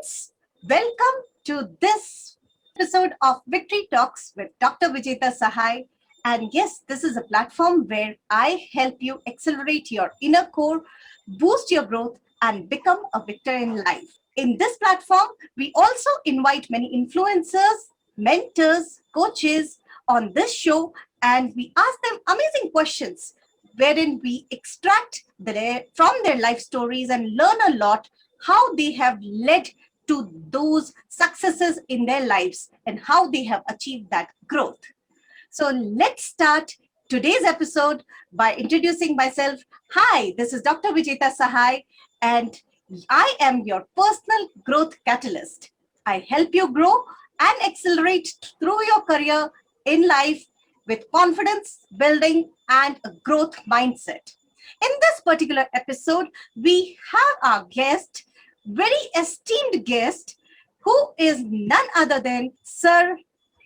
friends, welcome to this episode of Victory Talks with Dr. Vijeta Sahay. And yes, this is a platform where I help you accelerate your inner core, boost your growth, and become a victor in life. In this platform, we also invite many influencers, mentors, coaches on this show, and we ask them amazing questions wherein we extract from their life stories and learn a lot how they have led to those successes in their lives and how they have achieved that growth. So let's start today's episode by introducing myself. Hi, this is Dr. Vijeta Sahay, and I am your personal growth catalyst. I help you grow and accelerate through your career in life with confidence, building, and a growth mindset. In this particular episode, we have our guest, very esteemed guest, who is none other than Sir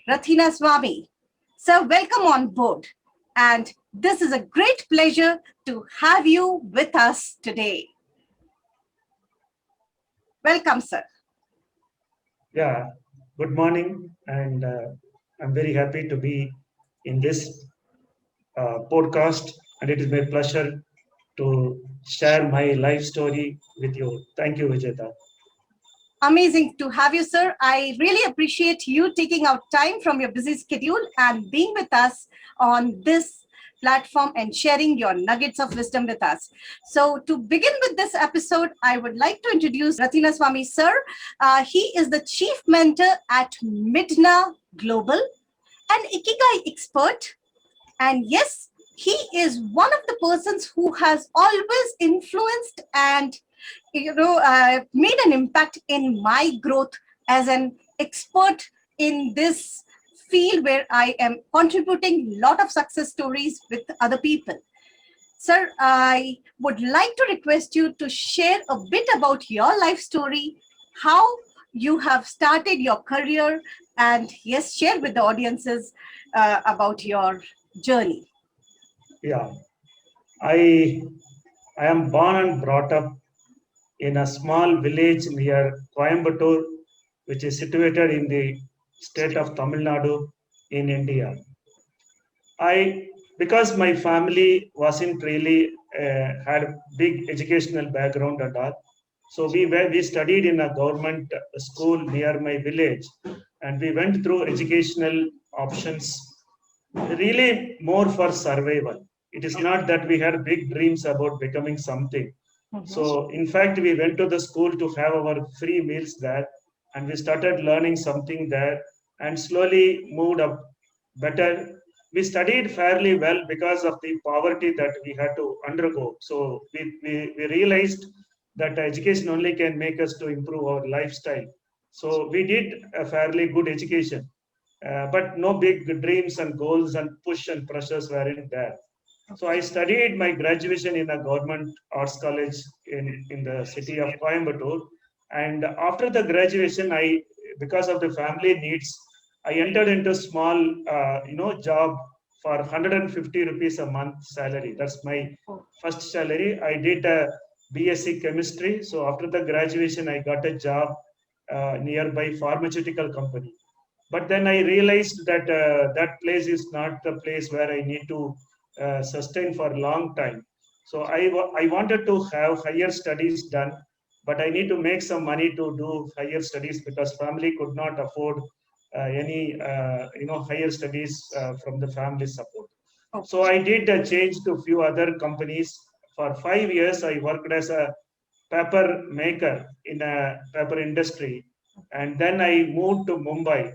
Rathinaswamy. Sir, welcome on board. And this is a great pleasure to have you with us today. Welcome, sir. Yeah, good morning, and I'm very happy to be in this podcast, and it is my pleasure to share my life story with you. Thank you, Vijeta. Amazing to have you, sir. I really appreciate you taking out time from your busy schedule and being with us on this platform and sharing your nuggets of wisdom with us. So, to begin with this episode, I would like to introduce Rathinaswamy, sir. He is the chief mentor at MiDNA Global, an Ikigai expert. And yes, he is one of the persons who has always influenced and made an impact in my growth as an expert in this field where I am contributing a lot of success stories with other people. Sir, I would like to request you to share a bit about your life story, how you have started your career, and yes, share with the audiences about your journey. Yeah, I I am born and brought up in a small village near Coimbatore, which is situated in the state of Tamil Nadu in India. I because my family wasn't really had big educational background and all, so we studied in a government school near my village, and we went through educational options really more for survival. It is not that we had big dreams about becoming something. So in fact, we went to the school to have our free meals there, and we started learning something there, and slowly moved up better. We studied fairly well because of the poverty that we had to undergo. So we realized that education only can make us to improve our lifestyle. So we did a fairly good education, but no big dreams and goals and push and pressures weren't there. So I studied my graduation in a government arts college in the city of Coimbatore. And after the graduation, because of the family needs, I entered into small, job for 150 rupees a month salary. That's my first salary. I did a BSc chemistry. So after the graduation, I got a job nearby pharmaceutical company. But then I realized that that place is not the place where I need to sustain for a long time. So I wanted to have higher studies done, but I need to make some money to do higher studies because family could not afford any higher studies from the family support. So I did a change to a few other companies. For 5 years, I worked as a paper maker in a paper industry, and then I moved to Mumbai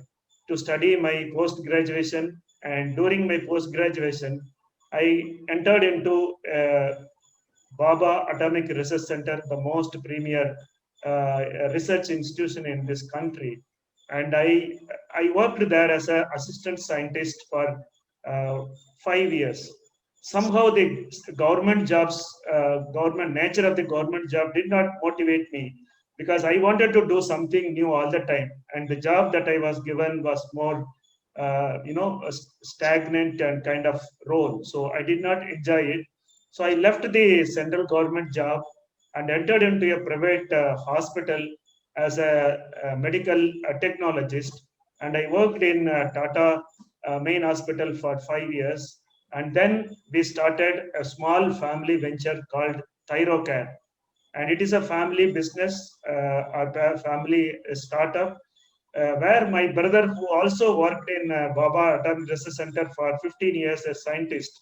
to study my post graduation. And during my post graduation, I entered into Baba Atomic Research Center, the most premier research institution in this country. And I worked there as an assistant scientist for 5 years. Somehow the government jobs, government nature of the government job did not motivate me because I wanted to do something new all the time. And the job that I was given was more, a stagnant and kind of role. So I did not enjoy it. So I left the central government job and entered into a private hospital as a medical technologist, and I worked in Tata main hospital for 5 years. And then we started a small family venture called Thyrocare, and it is a family business, a family startup, where my brother, who also worked in Baba Atomic Research Center for 15 years as scientist,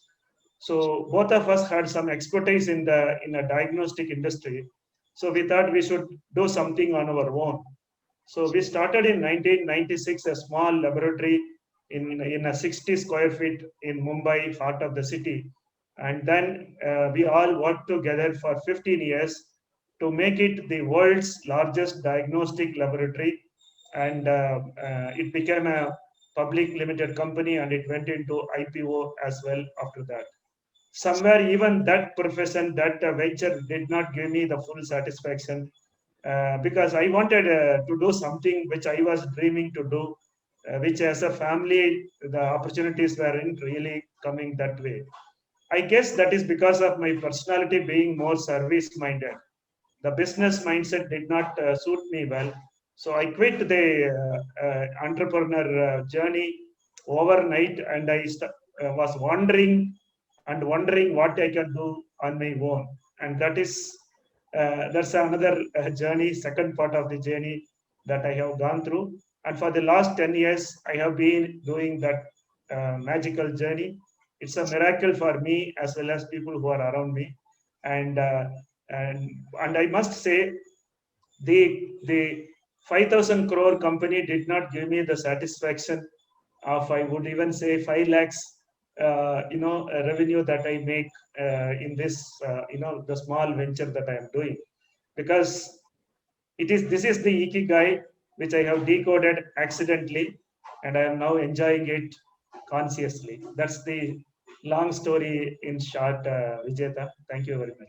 so both of us had some expertise in a diagnostic industry. So we thought we should do something on our own. So we started in 1996 a small laboratory in a 60 square feet in Mumbai, heart of the city. And then we all worked together for 15 years to make it the world's largest diagnostic laboratory. And it became a public limited company, and it went into IPO as well after that. Somewhere, even that profession, that venture did not give me the full satisfaction, because I wanted to do something which I was dreaming to do, which as a family, the opportunities weren't really coming that way. I guess that is because of my personality being more service minded. The business mindset did not suit me well. So I quit the entrepreneur journey overnight, and was wondering what I can do on my own. And that's another journey, second part of the journey that I have gone through. And for the last 10 years, I have been doing that magical journey. It's a miracle for me as well as people who are around me. And and I must say, the 5,000 crore company did not give me the satisfaction of, I would even say, 5 lakhs, revenue that I make in this, the small venture that I am doing, because this is the Ikigai which I have decoded accidentally, and I am now enjoying it consciously. That's the long story in short, Vijeta. Thank you very much.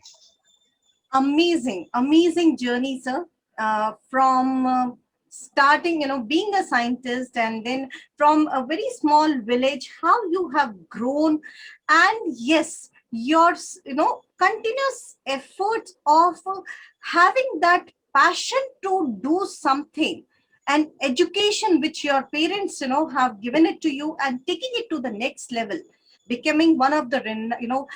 Amazing, amazing journey, sir. From starting, being a scientist, and then from a very small village, how you have grown, and yes, your, continuous effort of having that passion to do something, and education which your parents, have given it to you, and taking it to the next level, becoming one of the,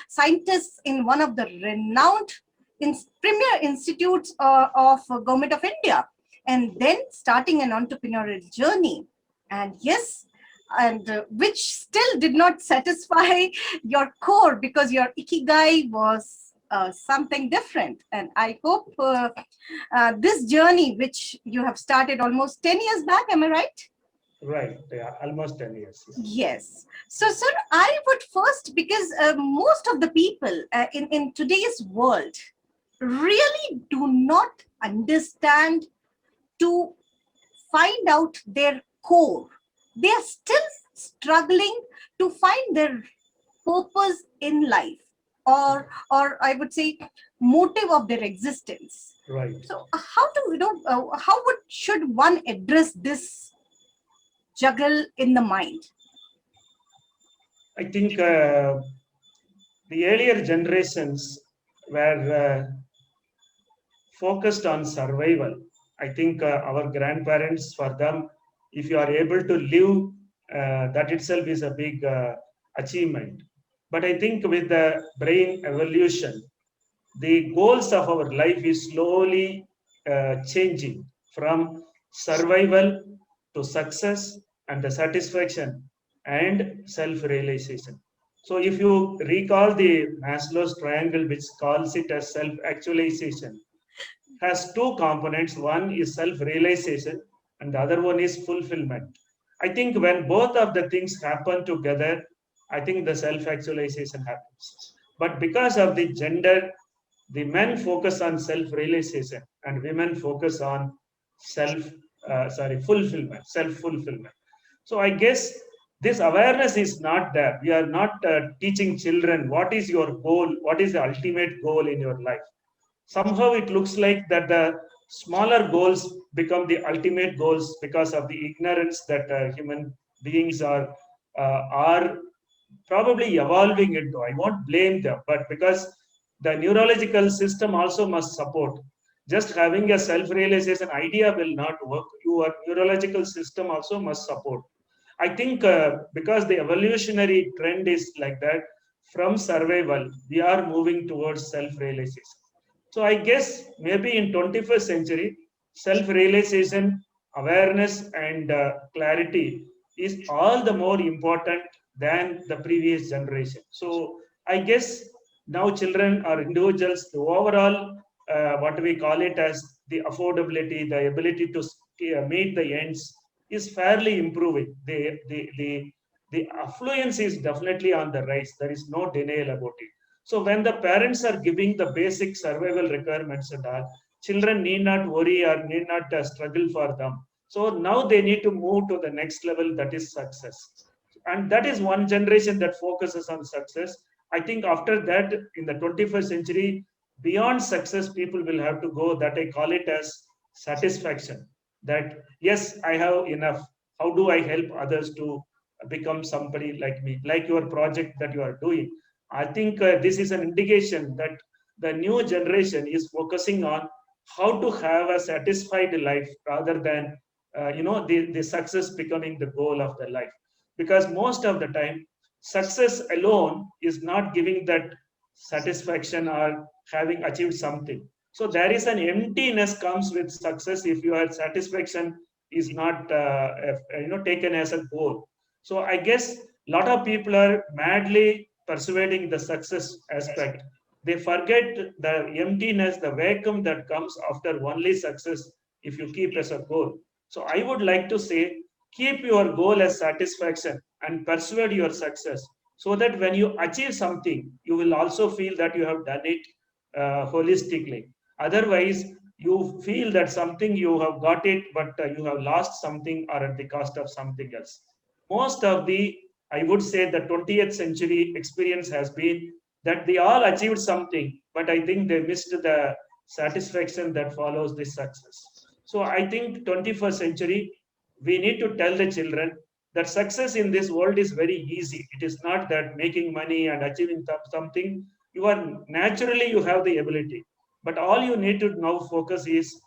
scientists in one of the renowned in premier institutes of government of India, and then starting an entrepreneurial journey. And yes, and which still did not satisfy your core, because your ikigai was something different. And I hope this journey, which you have started almost 10 years back, am I right? Right, yeah, almost 10 years. Yes. So, sir, I would first, because most of the people in today's world really do not understand to find out their core. They are still struggling to find their purpose in life, or I would say motive of their existence. Right. So how do how should one address this juggle in the mind? I think the earlier generations were focused on survival. I think our grandparents, for them, if you are able to live, that itself is a big achievement. But I think with the brain evolution, the goals of our life is slowly changing from survival to success and the satisfaction and self-realization. So if you recall the Maslow's triangle, which calls it as self-actualization, has two components. One is self-realization and the other one is fulfillment. I think when both of the things happen together, I think the self-actualization happens. But because of the gender, the men focus on self-realization and women focus on self-fulfillment. So I guess this awareness is not there. We are not teaching children what is your goal, what is the ultimate goal in your life. Somehow it looks like that the smaller goals become the ultimate goals because of the ignorance that human beings are probably evolving into. I won't blame them, but because the neurological system also must support. Just having a self-realization idea will not work. Your neurological system also must support. I think because the evolutionary trend is like that, from survival, we are moving towards self-realization. So I guess maybe in 21st century, self-realization, awareness, and clarity is all the more important than the previous generation. So I guess now children or individuals, the overall what we call it as the affordability, the ability to meet the ends is fairly improving. The affluence is definitely on the rise. There is no denial about it. So when the parents are giving the basic survival requirements and all, children need not worry or need not struggle for them. So now they need to move to the next level, that is success. And that is one generation that focuses on success. I think after that, in the 21st century, beyond success, people will have to go, that I call it as satisfaction. That yes, I have enough. How do I help others to become somebody like me, like your project that you are doing? I think this is an indication that the new generation is focusing on how to have a satisfied life rather than the success becoming the goal of the life. Because most of the time, success alone is not giving that satisfaction or having achieved something. So there is an emptiness comes with success if your satisfaction is not taken as a goal. So I guess a lot of people are madly persuading the success aspect. They forget the emptiness, the vacuum that comes after only success if you keep as a goal. So I would like to say, keep your goal as satisfaction and persuade your success, so that when you achieve something, you will also feel that you have done it holistically. Otherwise, you feel that something you have got it, but you have lost something or at the cost of something else. Most of the, I would say, the 20th century experience has been that they all achieved something, but I think they missed the satisfaction that follows this success. So I think 21st century, we need to tell the children that success in this world is very easy. It is not that making money and achieving something. You are naturally, you have the ability, but all you need to now focus is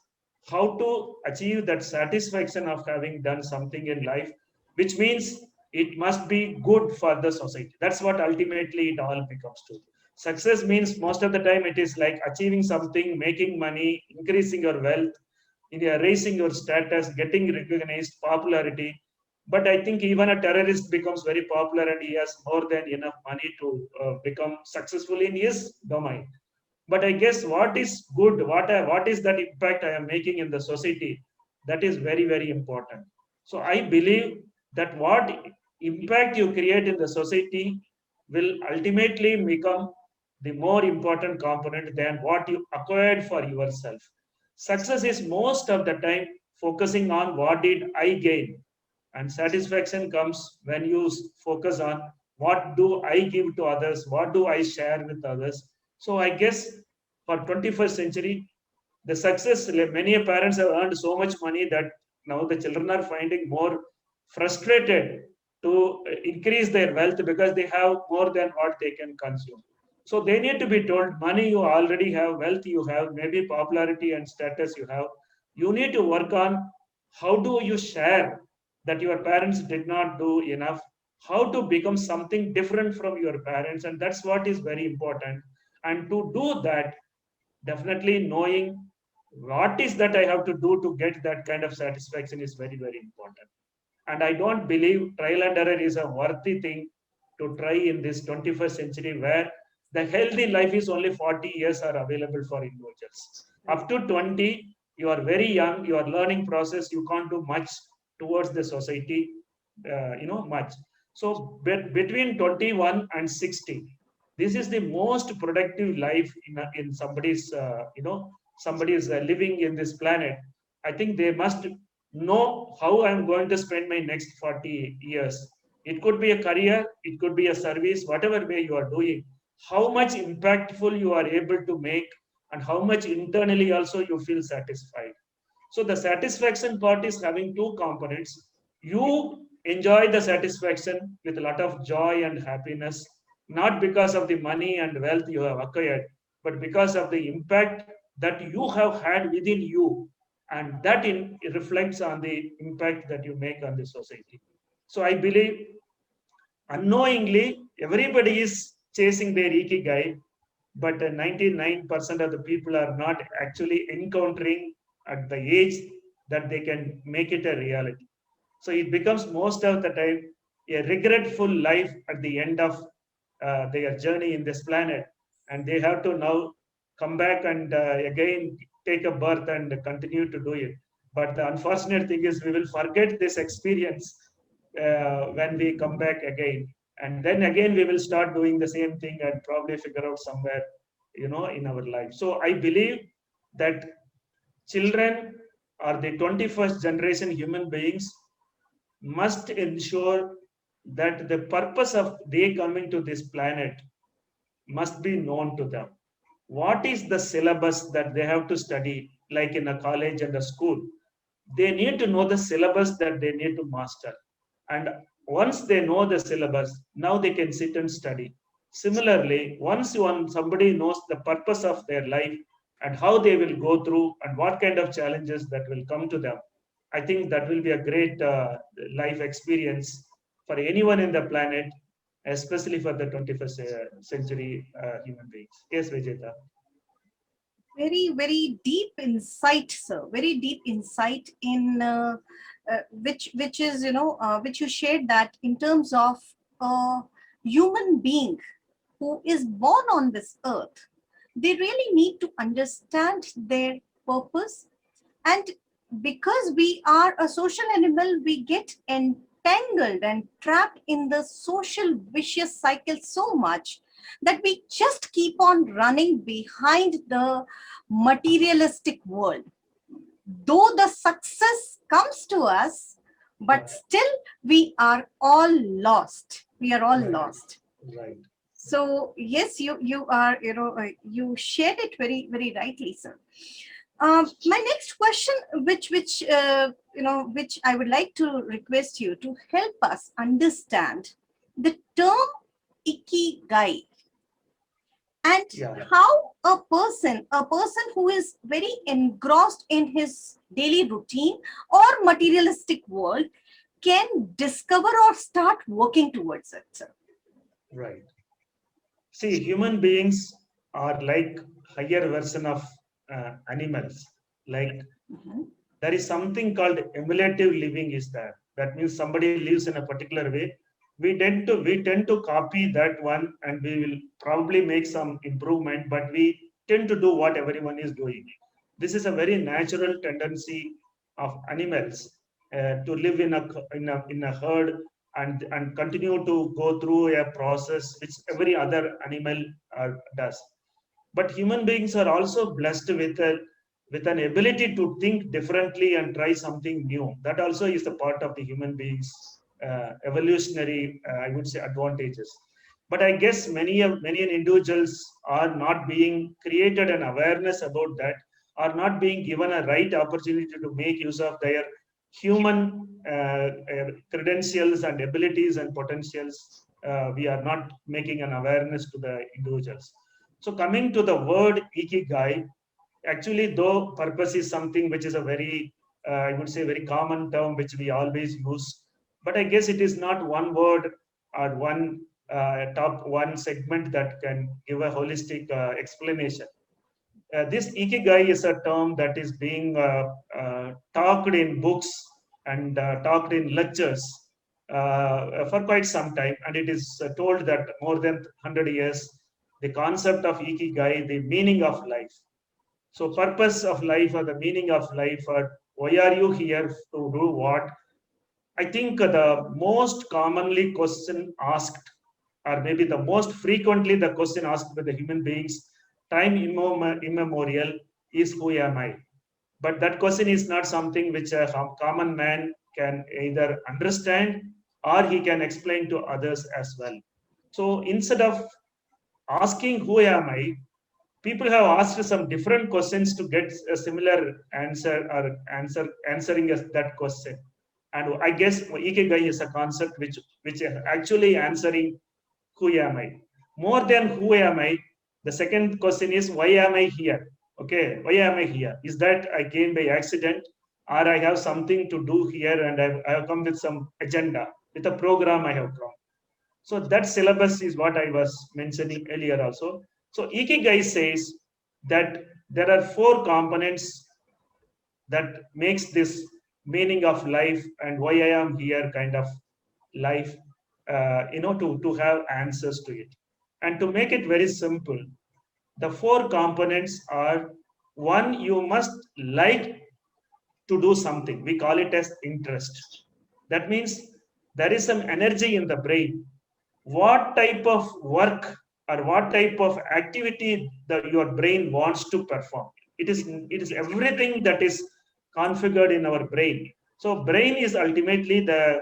how to achieve that satisfaction of having done something in life, which means it must be good for the society. That's what ultimately it all becomes to. Success means most of the time it is like achieving something, making money, increasing your wealth, raising your status, getting recognized, popularity. But I think even a terrorist becomes very popular and he has more than enough money to become successful in his domain. But I guess what is good, what is that impact I am making in the society, that is very, very important. So I believe that what impact you create in the society will ultimately become the more important component than what you acquired for yourself. Success is most of the time focusing on what did I gain, and satisfaction comes when you focus on what do I give to others, what do I share with others. So I guess for 21st century, the success, many parents have earned so much money that now the children are finding more frustrated to increase their wealth because they have more than what they can consume. So they need to be told, money you already have, wealth you have, maybe popularity and status you have. You need to work on how do you share that your parents did not do enough, how to become something different from your parents. And that's what is very important. And to do that, definitely knowing what is that I have to do to get that kind of satisfaction is very, very important. And I don't believe trial and error is a worthy thing to try in this 21st century where the healthy life is only 40 years are available for individuals. Up to 20, you are very young, your learning process, you can't do much towards the society, much. So between 21 and 60, this is the most productive life in somebody's, somebody is living in this planet. I think they must know how I'm going to spend my next 40 years. It could be a career, it could be a service, whatever way you are doing, how much impactful you are able to make, and how much internally also you feel satisfied. So the satisfaction part is having two components. You enjoy the satisfaction with a lot of joy and happiness, not because of the money and wealth you have acquired, but because of the impact that you have had within you, and that it reflects on the impact that you make on the society. So I believe unknowingly everybody is chasing their ikigai, but 99% of the people are not actually encountering at the age that they can make it a reality. So it becomes most of the time a regretful life at the end of their journey in this planet, and they have to now come back and again take a birth and continue to do it. But the unfortunate thing is we will forget this experience when we come back again, and then again we will start doing the same thing and probably figure out somewhere, in our life. So I believe that children or the 21st generation human beings must ensure that the purpose of they coming to this planet must be known to them. What is the syllabus that they have to study, like in a college and a school? They need to know the syllabus that they need to master. And once they know the syllabus, now they can sit and study. Similarly, once somebody knows the purpose of their life and how they will go through and what kind of challenges that will come to them, I think that will be a great life experience for anyone in the planet, especially for the 21st century human beings. Yes, Vijeta. Very, very deep insight, sir. Very deep insight in which is, which you shared, that in terms of a human being who is born on this earth, they really need to understand their purpose. And because we are a social animal, we get entangled and trapped in the social vicious cycle so much that we just keep on running behind the materialistic world. Though the success comes to us, but still we are all lost. We are all Right. lost. Right. So yes, you are, you shared it very, very rightly, sir. My next question, which I would like to request you to help us understand the term ikigai, and Yeah. how a person who is very engrossed in his daily routine or materialistic world can discover or start working towards it, sir. Right. See, human beings are like higher version of animals. Like Mhm. there is something called emulative living is there. That means somebody lives in a particular way. We tend to copy that one, and we will probably make some improvement, but we tend to do what everyone is doing. This is a very natural tendency of animals to live in a herd, and continue to go through a process which every other animal does. But human beings are also blessed with an ability to think differently and try something new. That also is the part of the human beings evolutionary, I would say, advantages. But I guess many individuals are not being created an awareness about that, are not being given a right opportunity to make use of their human credentials and abilities and potentials. We are not making an awareness to the individuals. So coming to the word ikigai, actually, though purpose is something which is a very, I would say, very common term which we always use, but I guess it is not one word or one segment that can give a holistic explanation. This ikigai is a term that is being talked in books and talked in lectures for quite some time, and it is told that more than 100 years, the concept of ikigai, the meaning of life. So, purpose of life or the meaning of life, or why are you here to do what? I think the most commonly question asked, or maybe the most frequently the question asked by the human beings, time immemorial, is who am I? But that question is not something which a common man can either understand or he can explain to others as well. So instead of asking who am I, people have asked some different questions to get a similar answer, or answering us that question. And I guess ikigai is a concept which is actually answering who am I. More than who am I, the second question is why am I here? Okay, why am I here? Is that I came by accident, or I have something to do here and I have come with some agenda, with a program I have come. So that syllabus is what I was mentioning earlier also. So Ikigai says that there are four components that makes this meaning of life and why I am here kind of life, to have answers to it. And to make it very simple, the four components are: one, you must like to do something. We call it as interest. That means there is some energy in the brain. What type of work or what type of activity that your brain wants to perform? It is everything that is configured in our brain. So brain is ultimately the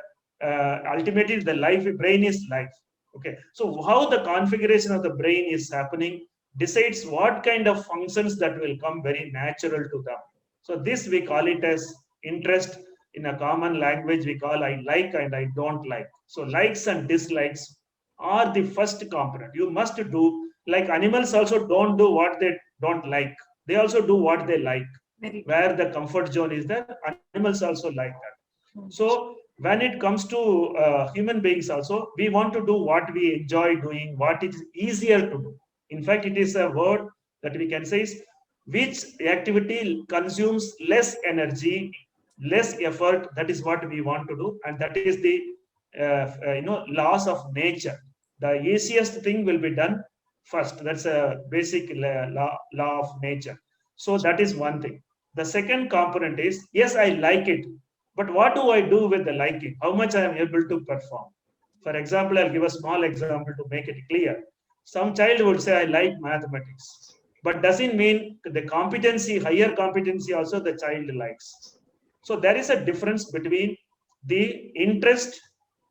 life. Brain is life. Okay. So how the configuration of the brain is happening decides what kind of functions that will come very natural to them. So this we call it as interest. In a common language, we call I like and I don't like. So likes and dislikes are the first component. You must do, like animals also don't do what they don't like. They also do what they like. Very true. Where the comfort zone is there, animals also like that. So when it comes to human beings also, we want to do what we enjoy doing, what is easier to do. In fact, it is a word that we can say is which activity consumes less energy, less effort. That is what we want to do, and that is the laws of nature. The easiest thing will be done first. That's a basic law of nature. So that is one thing. The second component is, yes, I like it, but what do I do with the liking? How much I am able to perform? For example, I'll give a small example to make it clear. Some child would say, I like mathematics, but doesn't mean the competency, higher competency also the child likes. So there is a difference between the interest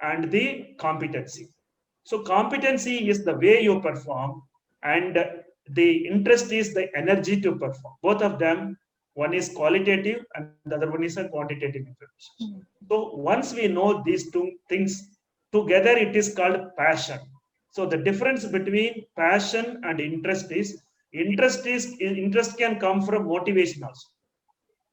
and the competency. So competency is the way you perform, and the interest is the energy to perform. Both of them, one is qualitative and the other one is a quantitative information. So once we know these two things together, it is called passion. So the difference between passion and interest can come from motivation also,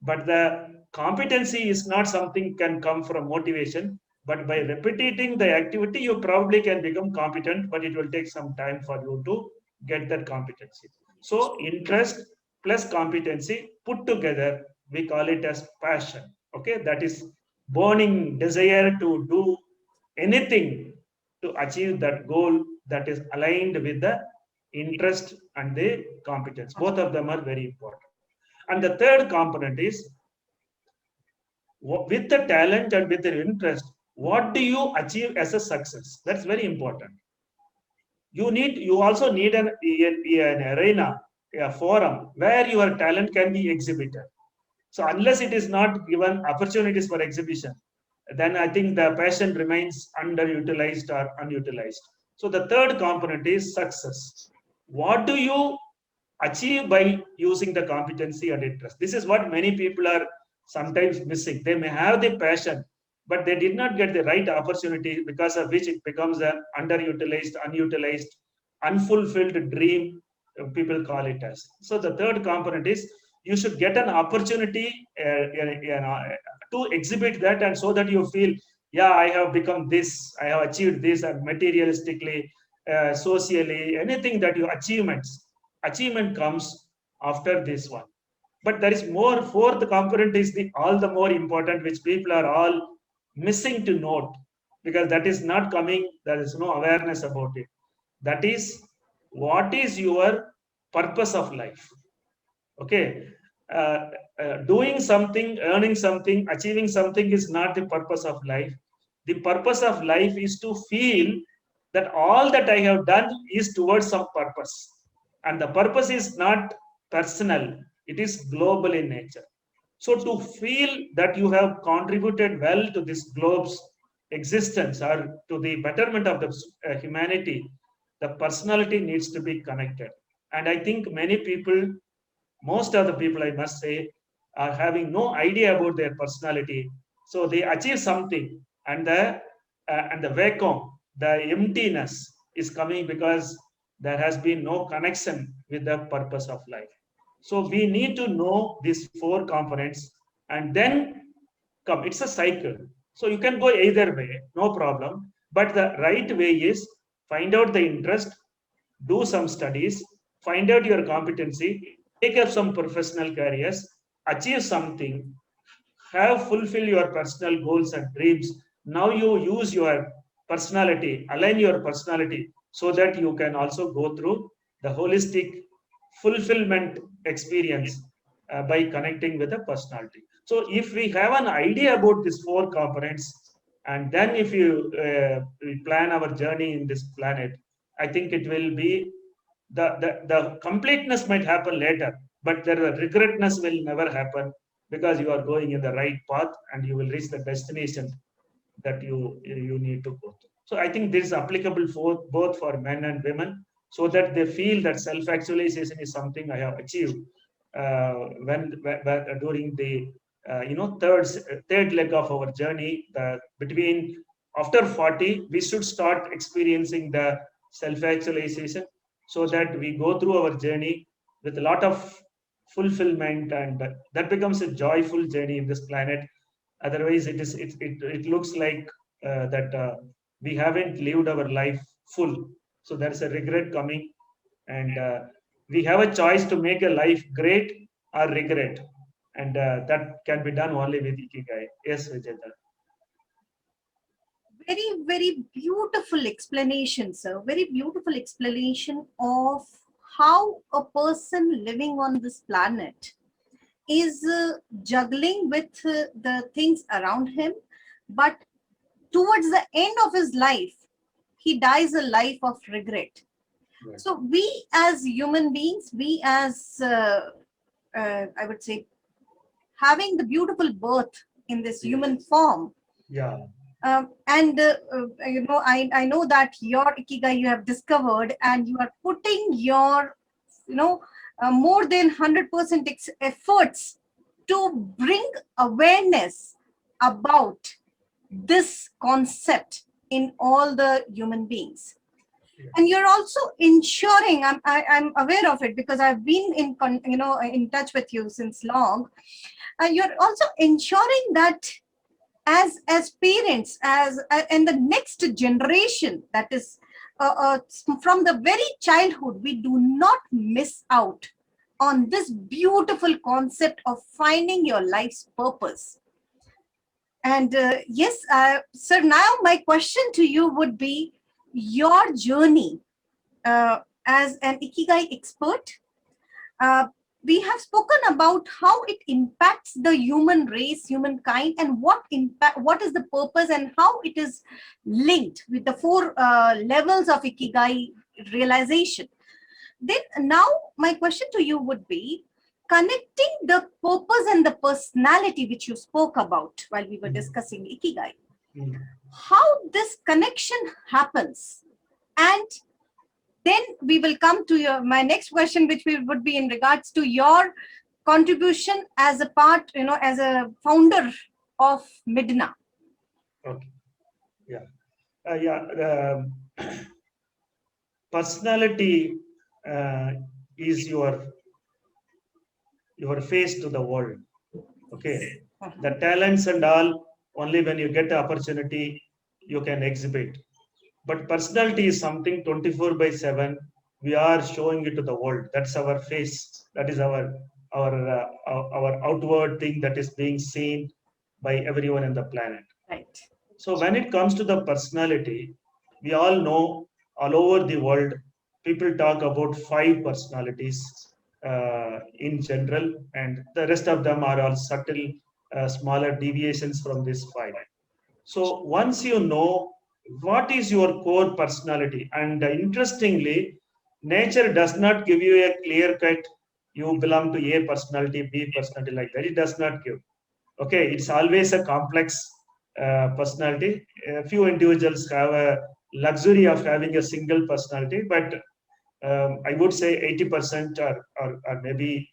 but the competency is not something can come from motivation. But by repeating the activity, you probably can become competent, but it will take some time for you to get that competency. So interest plus competency put together, we call it as passion. Okay, that is burning desire to do anything to achieve that goal that is aligned with the interest and the competence. Both of them are very important. And the third component is, with the talent and with the interest, what do you achieve as a success? That's very important. You also need an arena, a forum where your talent can be exhibited. So unless it is not given opportunities for exhibition, then I think the passion remains underutilized or unutilized. So the third component is success. What do you achieve by using the competency and interest? This is what many people are sometimes missing. They may have the passion, but they did not get the right opportunity, because of which it becomes an underutilized, unutilized, unfulfilled dream, people call it as. So the third component is, you should get an opportunity to exhibit that, and so that you feel, yeah, I have become this, I have achieved this, and materialistically, socially, anything that you achievement comes after this one. But there is more. Fourth component is the all the more important, which people are all missing to note, because that is not coming. There is no awareness about it. That is, what is your purpose of life? Okay, doing something, earning something, achieving something is not the purpose of life. The purpose of life is to feel that all that I have done is towards some purpose, and the purpose is not personal, it is global in nature. So to feel that you have contributed well to this globe's existence, or to the betterment of the humanity, the personality needs to be connected. And I think many people, most of the people, I must say, are having no idea about their personality. So they achieve something, and the vacuum, the emptiness is coming because there has been no connection with the purpose of life. So we need to know these four components and then come. It's a cycle. So you can go either way, no problem. But the right way is find out the interest, do some studies, find out your competency, take up some professional careers, achieve something, have fulfill your personal goals and dreams. Now you use your personality, align your personality so that you can also go through the holistic fulfillment experience by connecting with the personality. So if we have an idea about these four components, and then if you we plan our journey in this planet, I think it will be the completeness might happen later, but the regretness will never happen because you are going in the right path and you will reach the destination that you need to go to. So I think this is applicable for both for men and women, so that they feel that self-actualization is something I have achieved when during the third leg of our journey. Between after 40, we should start experiencing the self-actualization, so that we go through our journey with a lot of fulfillment, and that becomes a joyful journey in this planet. Otherwise it looks like that we haven't lived our life full, so there is a regret coming, and we have a choice to make a life great or regret, and that can be done only with Ikigai. Yes, Vijeta. Very, very beautiful explanation, sir. Very beautiful explanation of how a person living on this planet is juggling with the things around him, but towards the end of his life, he dies a life of regret. Right. So we as human beings, we as, I would say, having the beautiful birth in this human form. Yeah. I know that your Ikigai you have discovered, and you are putting your, more than 100% efforts to bring awareness about this concept in all the human beings. Yeah. And you're also ensuring, I'm aware of it because I've been in touch with you since long. You're also ensuring that as parents, as and the next generation, that is from the very childhood, we do not miss out on this beautiful concept of finding your life's purpose. And yes, sir, now my question to you would be your journey as an Ikigai expert. Uh, we have spoken about how it impacts the human race, humankind, and what is the purpose, and how it is linked with the four levels of Ikigai realization. Then now my question to you would be, connecting the purpose and the personality which you spoke about while we were discussing Ikigai, how this connection happens. And then we will come to my next question, which would be in regards to your contribution as a part, as a founder of MiDNA. Okay. Yeah. Personality is your face to the world. Okay. The talents and all, only when you get the opportunity, you can exhibit. But personality is something 24/7. We are showing it to the world. That's our face. That is our outward thing that is being seen by everyone in the planet. Right. So when it comes to the personality, we all know all over the world, people talk about five personalities in general, and the rest of them are all subtle, smaller deviations from this five. So once you know what is your core personality, and interestingly, nature does not give you a clear cut, you belong to A personality, B personality, like that. It does not give. Okay, it's always a complex personality. A few individuals have a luxury of having a single personality, but I would say 80% or maybe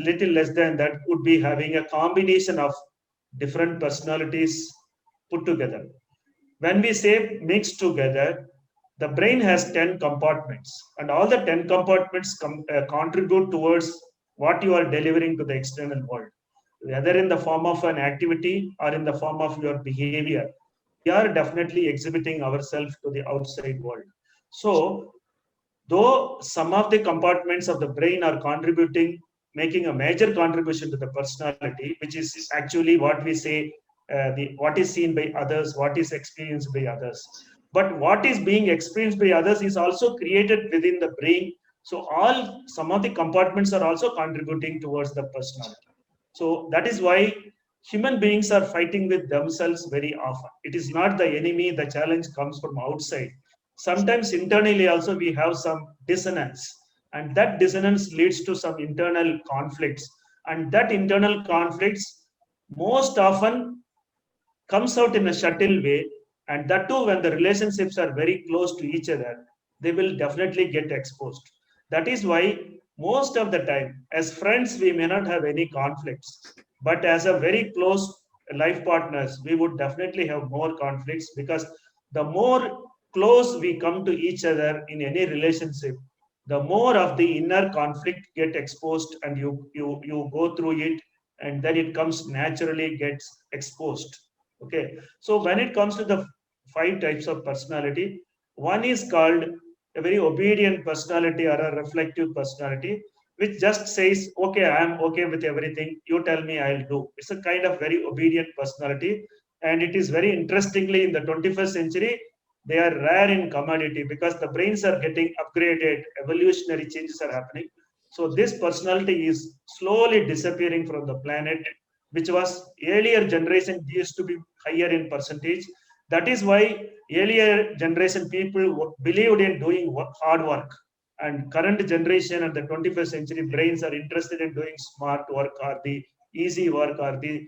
little less than that would be having a combination of different personalities put together. When we say mixed together, the brain has 10 compartments, and all the 10 compartments contribute towards what you are delivering to the external world, whether in the form of an activity or in the form of your behavior. We are definitely exhibiting ourselves to the outside world. So, though some of the compartments of the brain are contributing, making a major contribution to the personality, which is actually what we say, what is seen by others, what is experienced by others. But what is being experienced by others is also created within the brain. So some of the compartments are also contributing towards the personality. So that is why human beings are fighting with themselves very often. It is not the enemy, the challenge comes from outside. Sometimes internally also we have some dissonance, and that dissonance leads to some internal conflicts. And that internal conflicts most often comes out in a subtle way, and that too when the relationships are very close to each other, they will definitely get exposed. That is why most of the time, as friends, we may not have any conflicts, but as a very close life partners, we would definitely have more conflicts, because the more close we come to each other in any relationship, the more of the inner conflict get exposed, and you go through it, and then it comes naturally gets exposed. Okay, so when it comes to the 5 types of personality, one is called a very obedient personality or a reflective personality, which just says, okay, I am okay with everything. You tell me, I'll do. It's a kind of very obedient personality. And it is very interestingly in the 21st century, they are rare in commodity because the brains are getting upgraded, evolutionary changes are happening. So this personality is slowly disappearing from the planet, which was earlier generation used to be higher in percentage. That is why earlier generation people believed in doing hard work, and current generation and the 21st century brains are interested in doing smart work or the easy work or the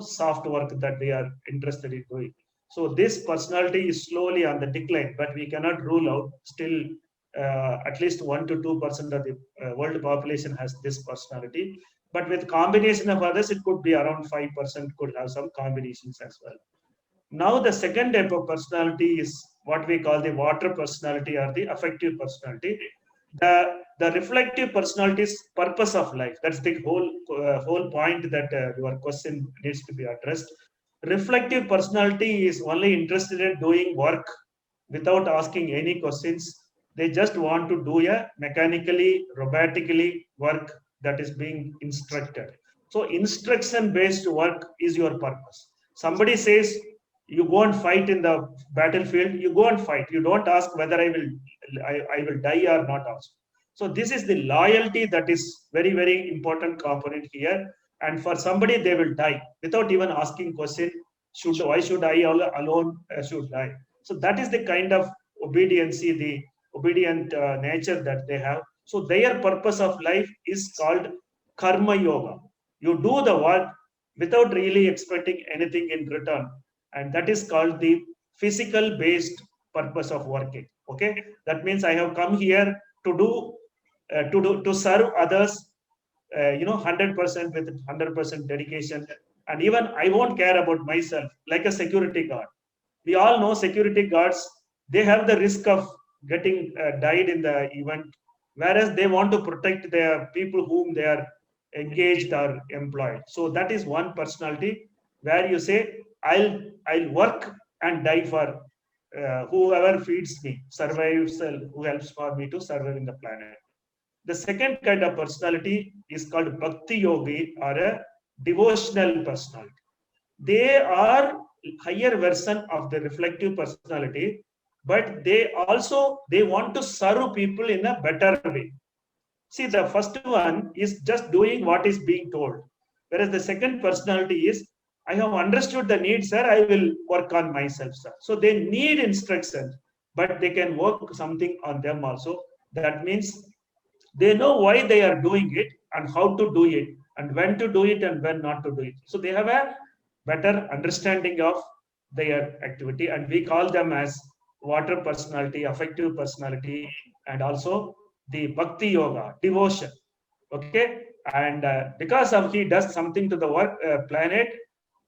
soft work that they are interested in doing. So this personality is slowly on the decline, but we cannot rule out still. At least 1 to 2% of the world population has this personality, but with combination of others, it could be around 5% could have some combinations as well. Now, the second type of personality is what we call the water personality or the affective personality. The reflective personality is purpose of life. That's the whole point that your question needs to be addressed. Reflective personality is only interested in doing work without asking any questions. They just want to do a mechanically, robotically work that is being instructed. So instruction based work is your purpose. Somebody says you go and fight in the battlefield, you go and fight. You don't ask whether I will die or not also. So this is the loyalty that is very, very important component here. And for somebody, they will die without even asking question, why should I alone should die? So that is the kind of obediency, the obedient nature that they have. So their purpose of life is called karma yoga. You do the work without really expecting anything in return, and that is called the physical based purpose of working. Okay, that means I have come here to do to serve others, 100% with 100% dedication, and even I won't care about myself, like a security guard. We all know security guards, they have the risk of getting died in the event, whereas they want to protect their people whom they are engaged or employed. So that is one personality where you say, I'll work and die for whoever feeds me, survives, who helps for me to survive in the planet. The second kind of personality is called bhakti yogi, or a devotional personality. They are higher version of the reflective personality, but they want to serve people in a better way. See, the first one is just doing what is being told, whereas the second personality is, I have understood the need, sir, I will work on myself, sir. So they need instructions, but they can work something on them also. That means they know why they are doing it and how to do it and when to do it and when not to do it. So they have a better understanding of their activity, and we call them as water personality, affective personality, and also the bhakti yoga, devotion. Okay, and because of he does something to the work planet,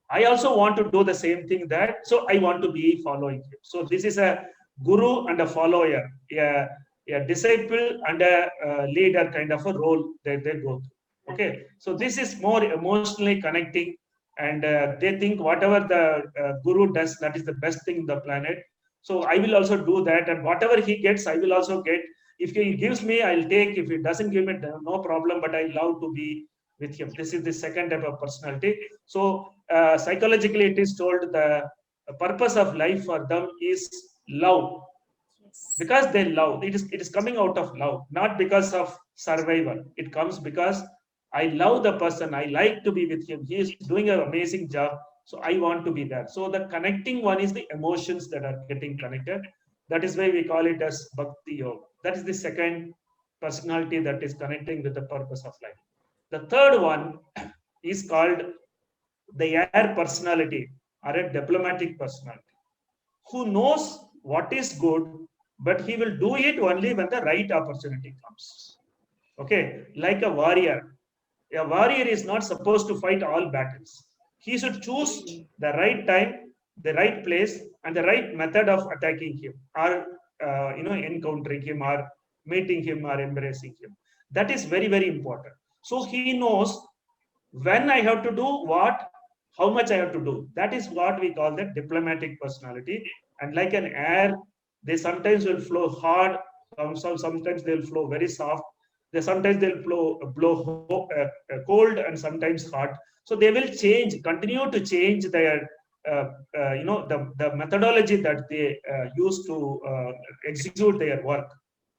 I also want to do the same thing, that so I want to be following him. So this is a guru and a follower, a disciple and a leader kind of a role that they go through. Okay, so this is more emotionally connecting, and they think whatever the guru does, that is the best thing in the planet. So I will also do that, and whatever he gets, I will also get. If he gives me, I'll take. If he doesn't give me, no problem. But I love to be with him. This is the second type of personality. So psychologically, it is told the purpose of life for them is love, Yes. because they love. It is coming out of love, not because of survival. It comes because I love the person, I like to be with him, he is doing an amazing job, so I want to be there. So the connecting one is the emotions that are getting connected. That is why we call it as bhakti yoga. That is the second personality that is connecting with the purpose of life. The third one is called the air personality, or a diplomatic personality, who knows what is good, but he will do it only when the right opportunity comes. Okay, like a warrior. A warrior is not supposed to fight all battles. He should choose the right time, the right place, and the right method of attacking him, or encountering him, or meeting him, or embracing him. That is very, very important. So he knows when I have to do what, how much I have to do. That is what we call the diplomatic personality. And like an air, they sometimes will flow hard, sometimes they'll flow very soft. Sometimes they'll cold and sometimes hot. So they will change, continue to change their the methodology that they use to execute their work.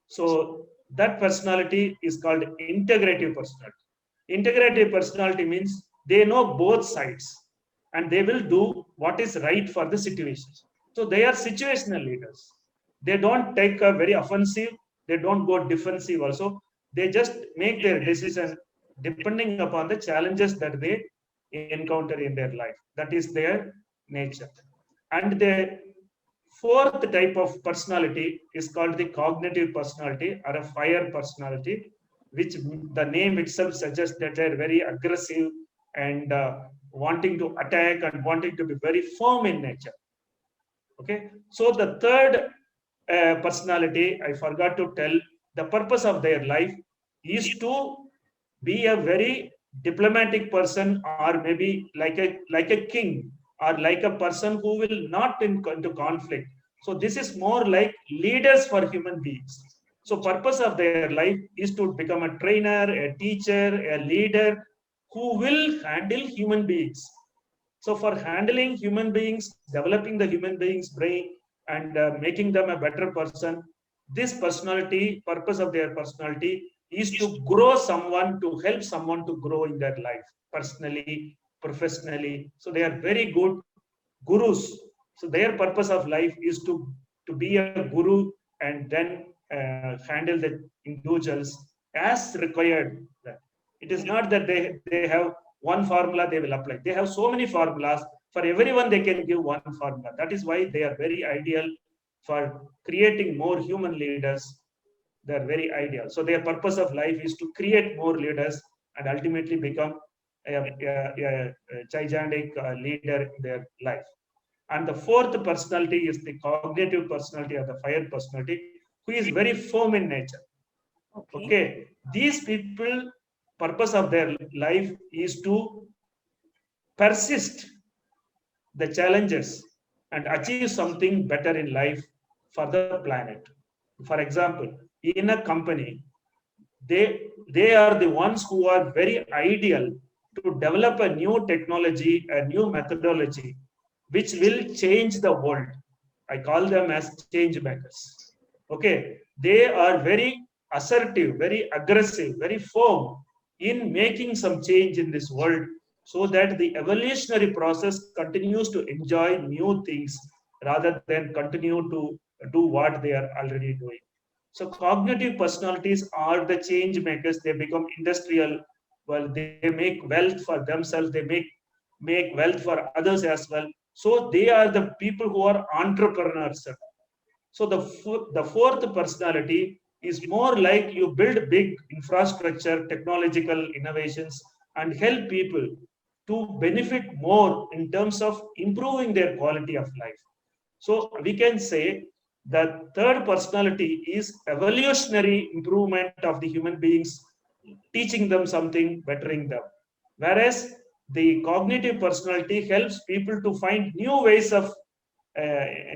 So that personality is called integrative personality. Integrative personality means they know both sides, and they will do what is right for the situation. So they are situational leaders. They don't take a very offensive, they don't go defensive also. They just make their decision depending upon the challenges that they encounter in their life. That is their nature. And the fourth type of personality is called the cognitive personality, or a fire personality, which the name itself suggests that they're very aggressive, and wanting to attack, and wanting to be very firm in nature. Okay, so the third personality, I forgot to tell, the purpose of their life is to be a very diplomatic person, or maybe like a king, or like a person who will not into conflict. So this is more like leaders for human beings. So purpose of their life is to become a trainer, a teacher, a leader, who will handle human beings. So for handling human beings, developing the human beings brain, and making them a better person, this personality, purpose of their personality is to grow someone, to help someone to grow in their life, personally, professionally. So they are very good gurus. So their purpose of life is to be a guru, and then handle the individuals as required. It is not that they have one formula they will apply. They have so many formulas. For everyone they can give one formula. That is why they are very ideal for creating more human leaders. They are very ideal. So their purpose of life is to create more leaders, and ultimately become a gigantic leader in their life. And the fourth personality is the cognitive personality, or the fire personality, who is very firm in nature. Okay. Okay, these people, purpose of their life is to persist the challenges and achieve something better in life for the planet. For example, in a company, they are the ones who are very ideal to develop a new technology, a new methodology, which will change the world. I call them as change makers. Okay, they are very assertive, very aggressive, very firm in making some change in this world, so that the evolutionary process continues to enjoy new things, rather than continue to do what they are already doing. So cognitive personalities are the change makers. They become industrial. Well, they make wealth for themselves. They make wealth for others as well. So they are the people who are entrepreneurs. So the fourth personality is more like you build big infrastructure, technological innovations, and help people to benefit more in terms of improving their quality of life. So we can say that third personality is evolutionary improvement of the human beings teaching them something, bettering them. Whereas the cognitive personality helps people to find new ways of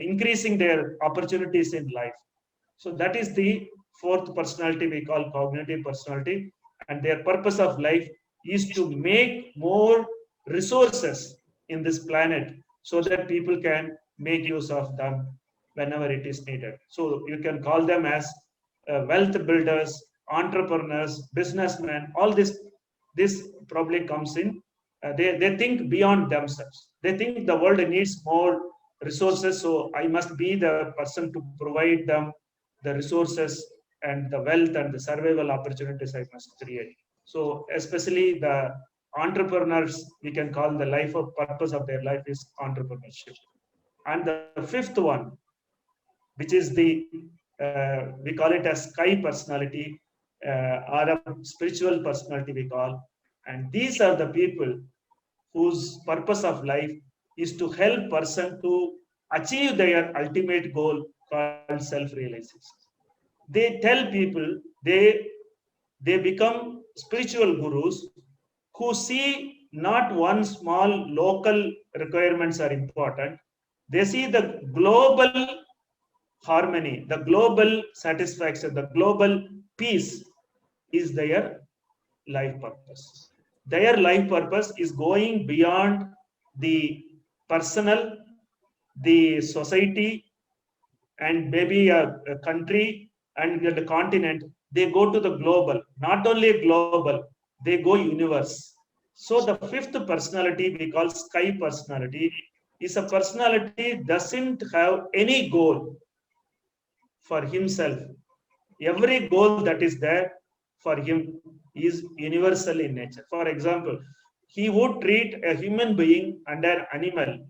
increasing their opportunities in life. So that is the fourth personality we call cognitive personality, and their purpose of life is to make more resources in this planet so that people can make use of them whenever it is needed. So you can call them as wealth builders, entrepreneurs, businessmen. All this probably comes in. They think beyond themselves. They think the world needs more resources, so I must be the person to provide them the resources and the wealth and the survival opportunities I must create. So especially the entrepreneurs, we can call the life of purpose of their life is entrepreneurship. And the fifth one, which is the we call it as sky personality or a spiritual personality we call. And these are the people whose purpose of life is to help person to achieve their ultimate goal called self-realization. They tell people they become spiritual gurus who see not one small local requirements are important. They see the global harmony, the global satisfaction, the global peace is their life purpose. Their life purpose is going beyond the personal, the society, and maybe a country and the continent. They go to the global, not only global, they go universe. So the fifth personality we call sky personality is a personality doesn't have any goal for himself. Every goal that is there for him is universal in nature. For example, he would treat a human being and an animal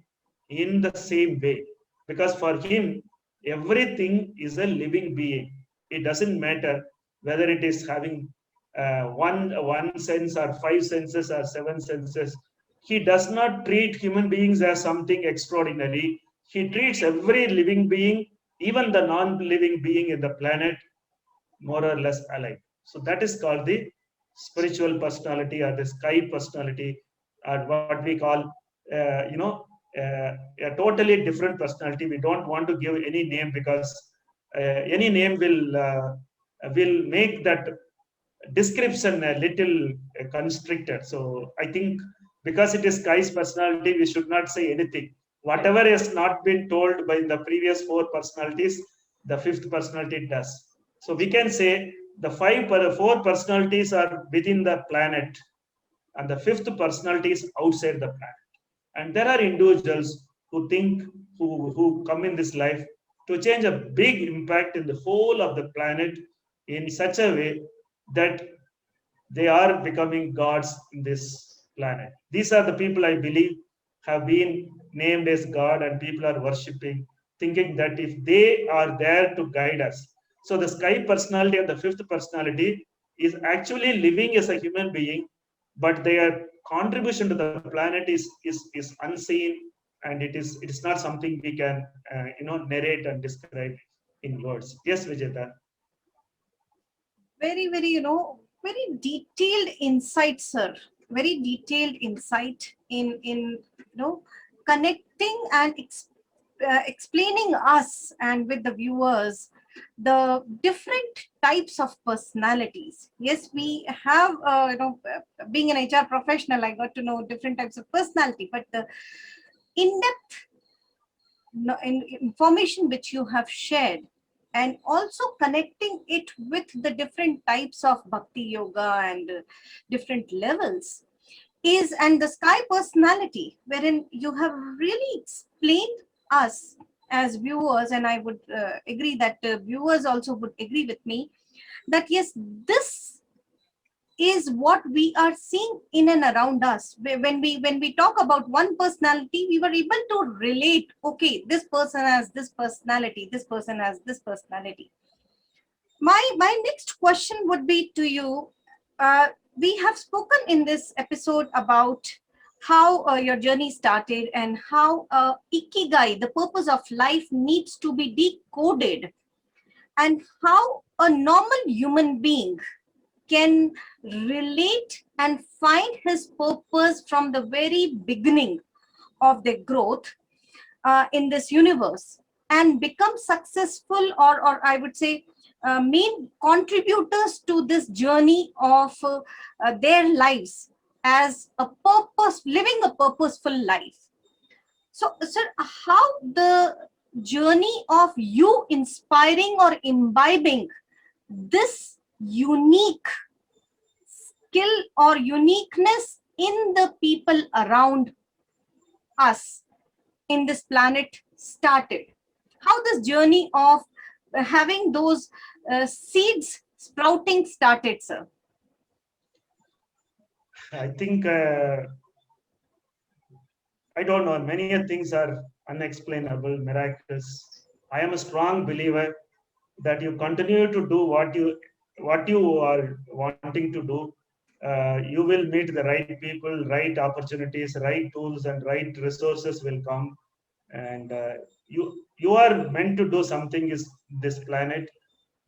in the same way, because for him, everything is a living being. It doesn't matter whether it is having one sense or five senses or seven senses. He does not treat human beings as something extraordinary. He treats every living being, even the non-living being in the planet, more or less alike. So that is called the spiritual personality or the sky personality, or what we call, a totally different personality. We don't want to give any name because any name will make that description a little constricted. So I think because it is Sky's personality, we should not say anything. Whatever has not been told by the previous four personalities, the fifth personality does. So we can say the four personalities are within the planet, and the fifth personality is outside the planet. And there are individuals who think, who come in this life to change a big impact in the whole of the planet in such a way that they are becoming gods in this planet. These are the people I believe have been named as God, and people are worshipping, thinking that if they are there to guide us. So the sky personality and the fifth personality is actually living as a human being, but their contribution to the planet is unseen, and it is not something we can narrate and describe in words. Yes, Vijeta. Very, very, very detailed insight, sir. Very detailed insight in connecting and explaining us and with the viewers the different types of personalities. Yes, we have, being an HR professional, I got to know different types of personality, but the in-depth information which you have shared, and also connecting it with the different types of bhakti yoga and different levels is, and the sky personality, wherein you have really explained us as viewers, and I would agree that viewers also would agree with me that yes, this is what we are seeing in and around us. When we talk about one personality, we were able to relate, okay, this person has this personality, this person has this personality. My next question would be to you. We have spoken in this episode about how your journey started and how ikigai, the purpose of life, needs to be decoded, and how a normal human being can relate and find his purpose from the very beginning of their growth in this universe and become successful, or I would say main contributors to this journey of their lives as a purpose, living a purposeful life. So, sir, how the journey of you inspiring or imbibing this unique skill or uniqueness in the people around us in this planet started? How this journey of having those seeds sprouting started, sir? I think I don't know. Many things are unexplainable, miracles. I am a strong believer that you continue to do what you are wanting to do. You will meet the right people, right opportunities, right tools, and right resources will come. And you are meant to do something is this planet.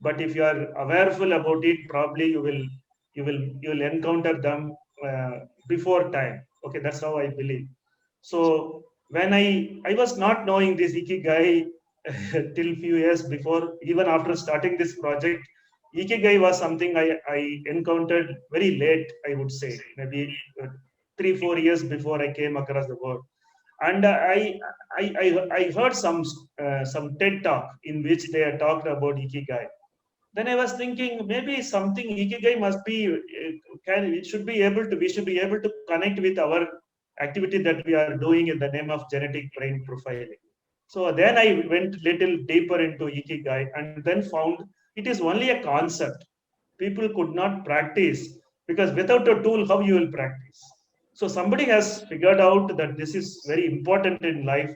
But if you are awareful about it, probably you will encounter them before time. Okay, that's how I believe. So when I was not knowing this Ikigai till few years before, even after starting this project, Ikigai was something I encountered very late, I would say, maybe 3 4 years before I came across the word. And I heard some TED talk in which they had talked about Ikigai. Then I was thinking maybe something Ikigai must be can it should be able to we should be able to connect with our activity that we are doing in the name of genetic brain profiling. So then I went little deeper into Ikigai and then found it is only a concept. People could not practice because without a tool, how you will practice? So somebody has figured out that this is very important in life,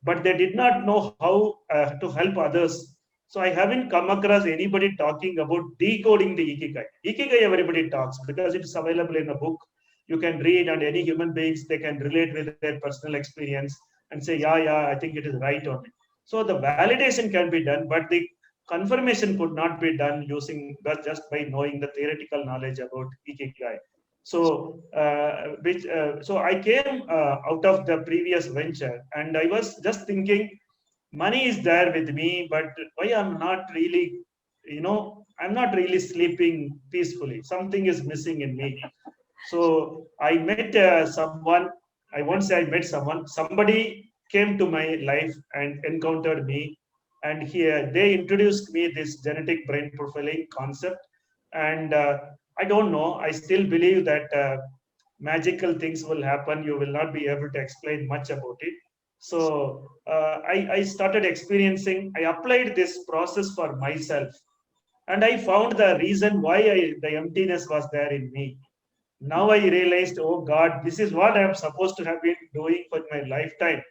but they did not know how to help others. So I haven't come across anybody talking about decoding the Ikigai. Ikigai everybody talks because it is available in a book. You can read, and any human beings they can relate with their personal experience and say, yeah, yeah, I think it is right on it. So the validation can be done, but the confirmation could not be done using just by knowing the theoretical knowledge about Ikigai. So, so I came out of the previous venture, and I was just thinking, money is there with me, but why I'm not really, I'm not really sleeping peacefully. Something is missing in me. So I met someone. I won't say I met someone. Somebody came to my life and encountered me, and here they introduced me this genetic brain profiling concept. And I don't know. I still believe that magical things will happen. You will not be able to explain much about it. So I started experiencing. I applied this process for myself, and I found the reason why the emptiness was there in me. Now I realized, oh God, this is what I'm supposed to have been doing for my lifetime.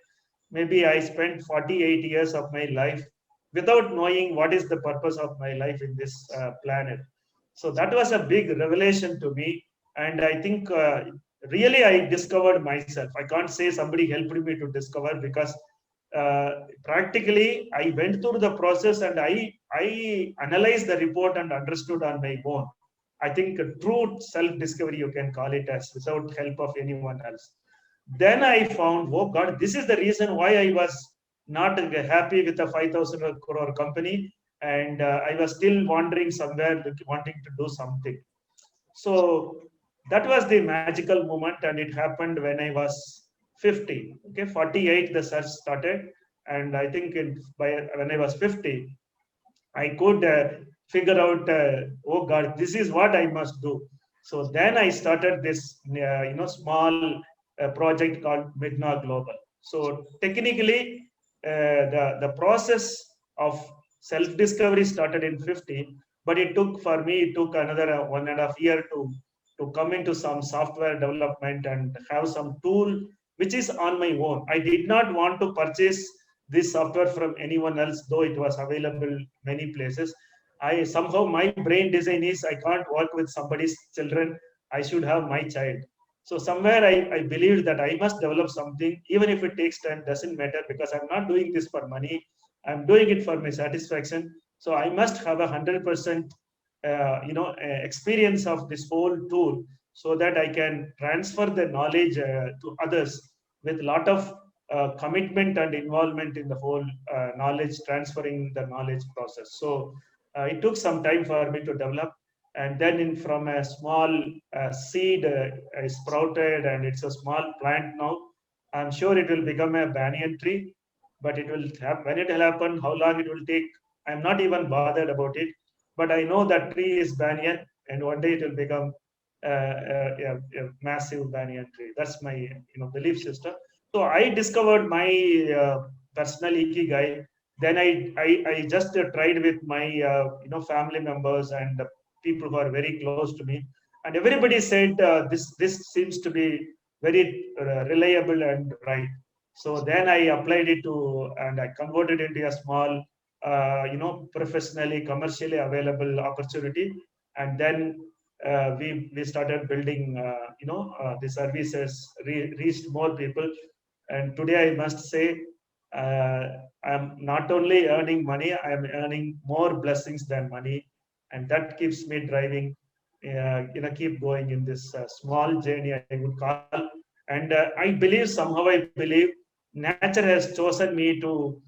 Maybe I spent 48 years of my life without knowing what is the purpose of my life in this planet. So that was a big revelation to me. And I think really I discovered myself. I can't say somebody helped me to discover because practically I went through the process and I analyzed the report and understood on my own. I think true self discovery, you can call it as, without help of anyone else. Then I found, oh God, this is the reason why I was not happy with a 5,000 crore company. And I was still wandering somewhere, wanting to do something. So that was the magical moment. And it happened when I was 50. Okay, 48, the search started. And I think when I was 50, I could figure out, oh God, this is what I must do. So then I started this, small project called MiDNA Global. So technically, the process of self discovery started in 50, but it took another 1.5 year to come into some software development and have some tool which is on my own. I did not want to purchase this software from anyone else, though it was available many places. I somehow my brain design is I can't work with somebody's children. I should have my child. So somewhere I believed that I must develop something, even if it takes time, doesn't matter because I'm not doing this for money. I'm doing it for my satisfaction. So I must have 100% experience of this whole tool, so that I can transfer the knowledge to others with lot of commitment and involvement in the whole knowledge, transferring the knowledge process. So it took some time for me to develop, and then from a small seed sprouted, and it's a small plant now. I'm sure it will become a banyan tree, but it will have, when it will happen, how long it will take, I'm not even bothered about it. But I know that tree is banyan, and one day it will become a massive banyan tree. That's my belief system. So I discovered my personal ikigai. Then I just tried with my family members and people who are very close to me, and everybody said this seems to be very reliable and right. So then I applied it to, and I converted it into a small, professionally, commercially available opportunity. And then we started building, the services, reached more people. And today I must say, uh, I'm not only earning money, I'm earning more blessings than money. And that keeps me driving, keep going in this small journey, I would call. And I believe, somehow I believe, nature has chosen me to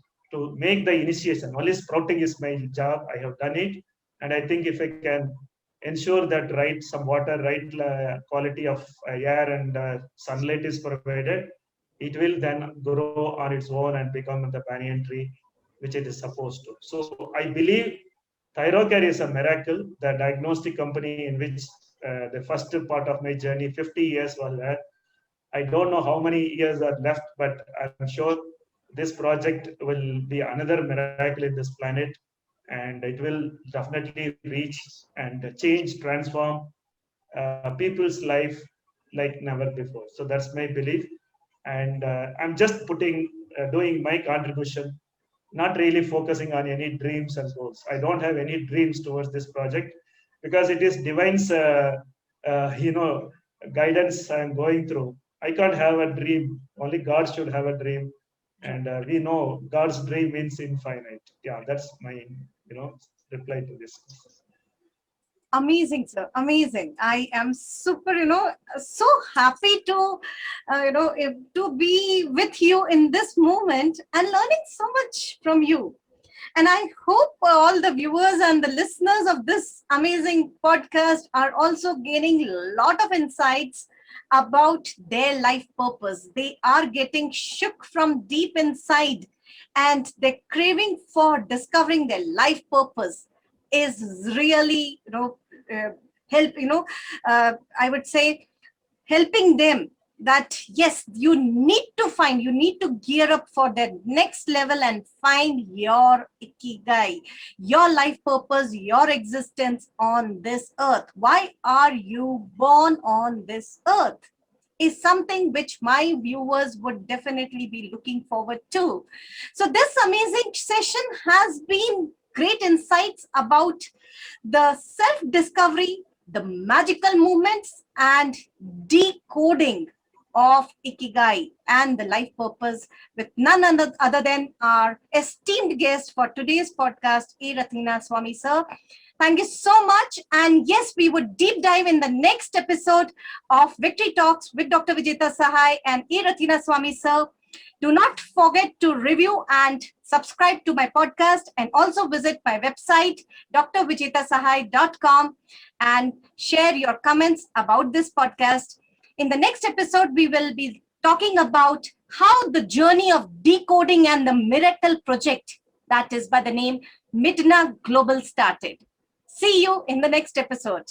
make the initiation. Only sprouting is my job. I have done it, and I think if I can ensure that right some water, right quality of air and sunlight is provided, it will then grow on its own and become the banyan tree which it is supposed to. So I believe Thyrocare is a miracle, the diagnostic company in which the first part of my journey, 50 years was there. I don't know how many years are left, but I'm sure this project will be another miracle in this planet, and it will definitely reach and change, transform people's life like never before. So that's my belief, and I'm just doing my contribution, not really focusing on any dreams and goals. I don't have any dreams towards this project, because it is divine's guidance I'm going through. I can't have a dream. Only God should have a dream, and we know God's dream means infinite. Yeah, that's my reply to this. Amazing, sir. Amazing. I am super, so happy to, to be with you in this moment and learning so much from you. And I hope all the viewers and the listeners of this amazing podcast are also gaining a lot of insights about their life purpose. They are getting shook from deep inside, and the craving for discovering their life purpose is really, uh, help, I would say, helping them that yes, you need to gear up for the next level and find your ikigai, your life purpose, your existence on this earth. Why are you born on this earth is something which my viewers would definitely be looking forward to. So this amazing session has been great insights about the self discovery, the magical movements, and decoding of Ikigai and the life purpose with none other than our esteemed guest for today's podcast, A. Rathinaswamy, sir. Thank you so much. And yes, we would deep dive in the next episode of Victory Talks with Dr. Vijeta Sahay and A. Rathinaswamy, sir. Do not forget to review and subscribe to my podcast, and also visit my website, drvijetasahay.com, and share your comments about this podcast. In the next episode, we will be talking about how the journey of decoding and the miracle project, that is by the name MiDNA Global, started. See you in the next episode.